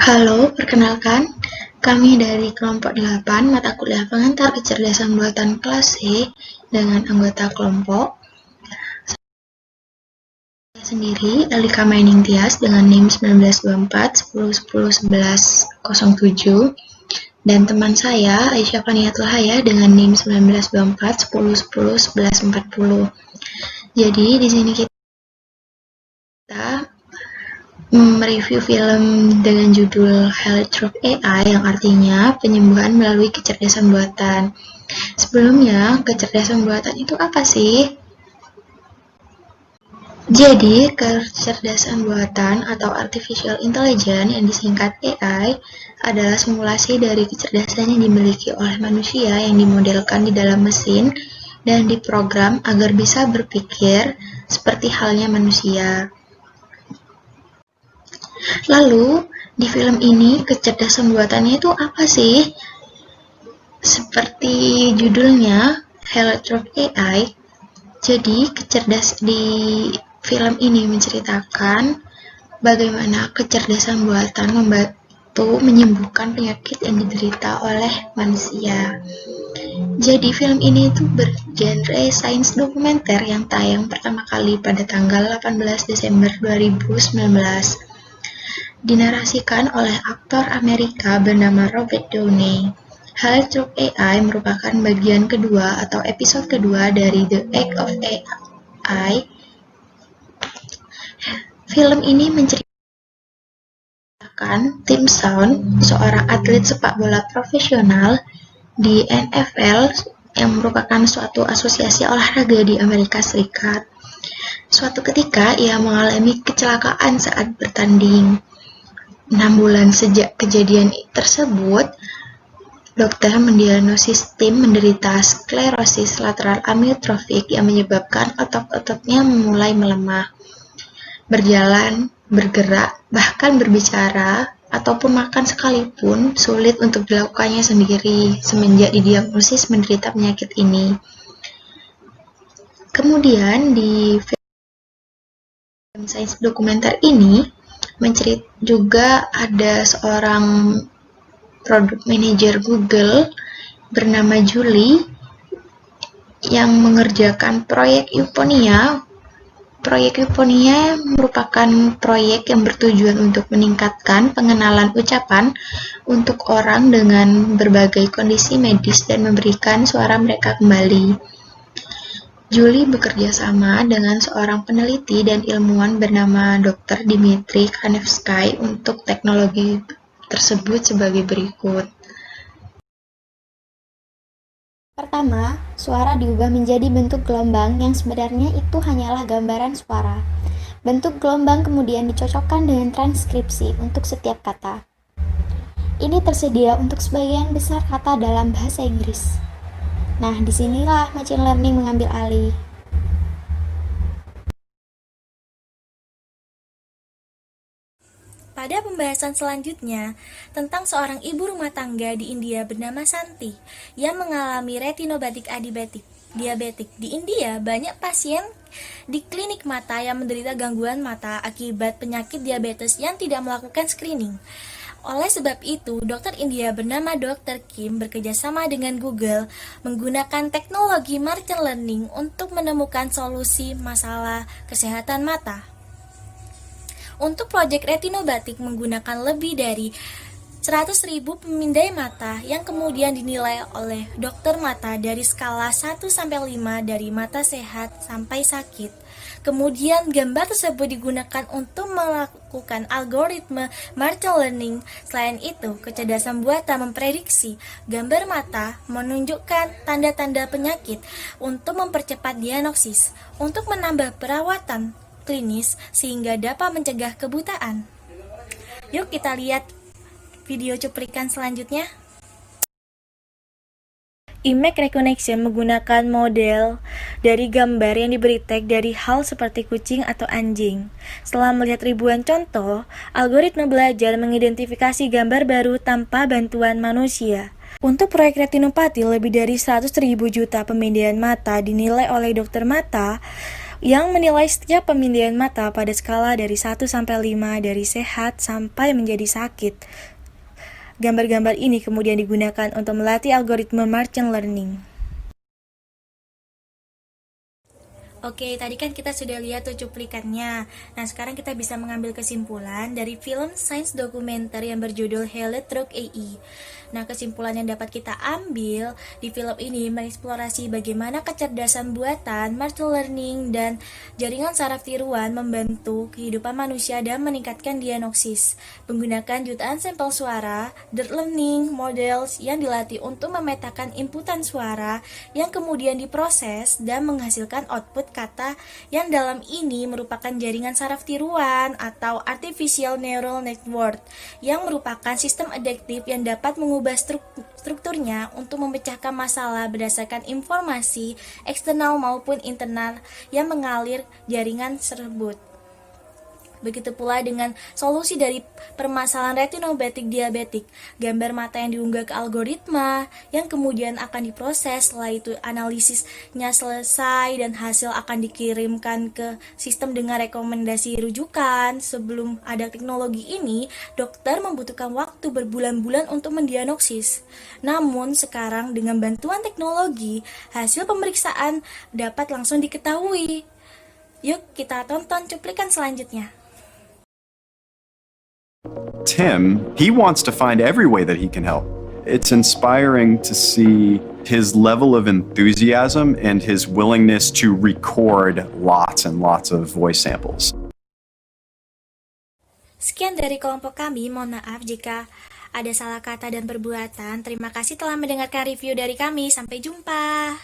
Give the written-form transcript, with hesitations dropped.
Halo, perkenalkan, kami dari kelompok 8 mata kuliah pengantar kecerdasan buatan kelas C dengan anggota kelompok. Saya sendiri, Alika Maining Tias dengan NIM 1924 10 10 11 07 dan teman saya, Aisyah Faniatul Haya dengan NIM 1924 10 10 11 40. Jadi, di sini kita mereview film dengan judul Heliotrope AI yang artinya penyembuhan melalui kecerdasan buatan. Sebelumnya, kecerdasan buatan itu apa sih? Jadi, kecerdasan buatan atau artificial intelligence yang disingkat AI adalah simulasi dari kecerdasan yang dimiliki oleh manusia yang dimodelkan di dalam mesin dan diprogram agar bisa berpikir seperti halnya manusia. Lalu, di film ini kecerdasan buatannya itu apa sih? Seperti judulnya, Heliotrope AI. Jadi, di film ini menceritakan bagaimana kecerdasan buatan membantu menyembuhkan penyakit yang diderita oleh manusia. Jadi, film ini itu bergenre sains dokumenter yang tayang pertama kali pada tanggal 18 Desember 2019. Dinarasikan oleh aktor Amerika bernama Robert Downey. Heliotrope AI merupakan bagian kedua atau episode kedua dari The Act of AI. Film ini menceritakan Tim Shawn, seorang atlet sepak bola profesional di NFL yang merupakan suatu asosiasi olahraga di Amerika Serikat. Suatu ketika ia mengalami kecelakaan saat bertanding. 6 bulan sejak kejadian tersebut, dokter mendiagnosis Tim menderita sklerosis lateral amiotrofik yang menyebabkan otot-ototnya mulai melemah. Berjalan, bergerak, bahkan berbicara, ataupun makan sekalipun sulit untuk dilakukannya sendiri semenjak didiagnosis menderita penyakit ini. Kemudian di film sains dokumenter ini juga ada seorang product manager Google bernama Julie yang mengerjakan proyek Euponia. Proyek Euponia merupakan proyek yang bertujuan untuk meningkatkan pengenalan ucapan untuk orang dengan berbagai kondisi medis dan memberikan suara mereka kembali. Julie bekerja sama dengan seorang peneliti dan ilmuwan bernama Dr. Dimitri Kanevsky untuk teknologi tersebut sebagai berikut. Pertama, suara diubah menjadi bentuk gelombang yang sebenarnya itu hanyalah gambaran suara. Bentuk gelombang kemudian dicocokkan dengan transkripsi untuk setiap kata. Ini tersedia untuk sebagian besar kata dalam bahasa Inggris. Nah, disinilah machine learning mengambil alih. Pada pembahasan selanjutnya tentang seorang ibu rumah tangga di India bernama Santi yang mengalami retinopatik diabetik. Di India, banyak pasien di klinik mata yang menderita gangguan mata akibat penyakit diabetes yang tidak melakukan screening. Oleh sebab itu, dokter India bernama Dr. Kim bekerjasama dengan Google menggunakan teknologi machine learning untuk menemukan solusi masalah kesehatan mata. Untuk proyek retinobatik menggunakan lebih dari 100.000 pemindai mata yang kemudian dinilai oleh dokter mata dari skala 1-5 dari mata sehat sampai sakit. Kemudian gambar tersebut digunakan untuk melakukan algoritma machine learning. Selain itu, kecerdasan buatan memprediksi gambar mata menunjukkan tanda-tanda penyakit untuk mempercepat diagnosis, untuk menambah perawatan klinis sehingga dapat mencegah kebutaan. Yuk kita lihat video cuplikan selanjutnya. Image recognition menggunakan model dari gambar yang diberi tag dari hal seperti kucing atau anjing. Setelah melihat ribuan contoh, algoritma belajar mengidentifikasi gambar baru tanpa bantuan manusia. Untuk proyek retinopati, lebih dari 100.000 juta pemindaian mata dinilai oleh dokter mata yang menilai setiap pemilihan mata pada skala dari 1 sampai 5 dari sehat sampai menjadi sakit. Gambar-gambar ini kemudian digunakan untuk melatih algoritma machine learning. Oke, tadi kan kita sudah lihat tuh cuplikannya. Nah, sekarang kita bisa mengambil kesimpulan dari film sains dokumenter yang berjudul Heliotrope AI. Nah, kesimpulan yang dapat kita ambil di film ini mengeksplorasi bagaimana kecerdasan buatan, machine learning, dan jaringan saraf tiruan membantu kehidupan manusia dan meningkatkan diagnosis. Menggunakan jutaan sampel suara, deep learning models yang dilatih untuk memetakan inputan suara yang kemudian diproses dan menghasilkan output kata yang dalam ini merupakan jaringan saraf tiruan atau artificial neural network yang merupakan sistem adaptif yang dapat mengubah strukturnya untuk memecahkan masalah berdasarkan informasi eksternal maupun internal yang mengalir jaringan tersebut. Begitu pula dengan solusi dari permasalahan retinopatik diabetik, gambar mata yang diunggah ke algoritma, yang kemudian akan diproses, setelah itu analisisnya selesai dan hasil akan dikirimkan ke sistem dengan rekomendasi rujukan. Sebelum ada teknologi ini, dokter membutuhkan waktu berbulan-bulan untuk mendiagnosis. Namun sekarang dengan bantuan teknologi, hasil pemeriksaan dapat langsung diketahui. Yuk kita tonton cuplikan selanjutnya. Tim, he wants to find every way that he can help. It's inspiring to see his level of enthusiasm and his willingness to record lots and lots of voice samples. Sekian dari kelompok kami, mohon maaf jika ada salah kata dan perbuatan. Terima kasih telah mendengarkan review dari kami. Sampai jumpa.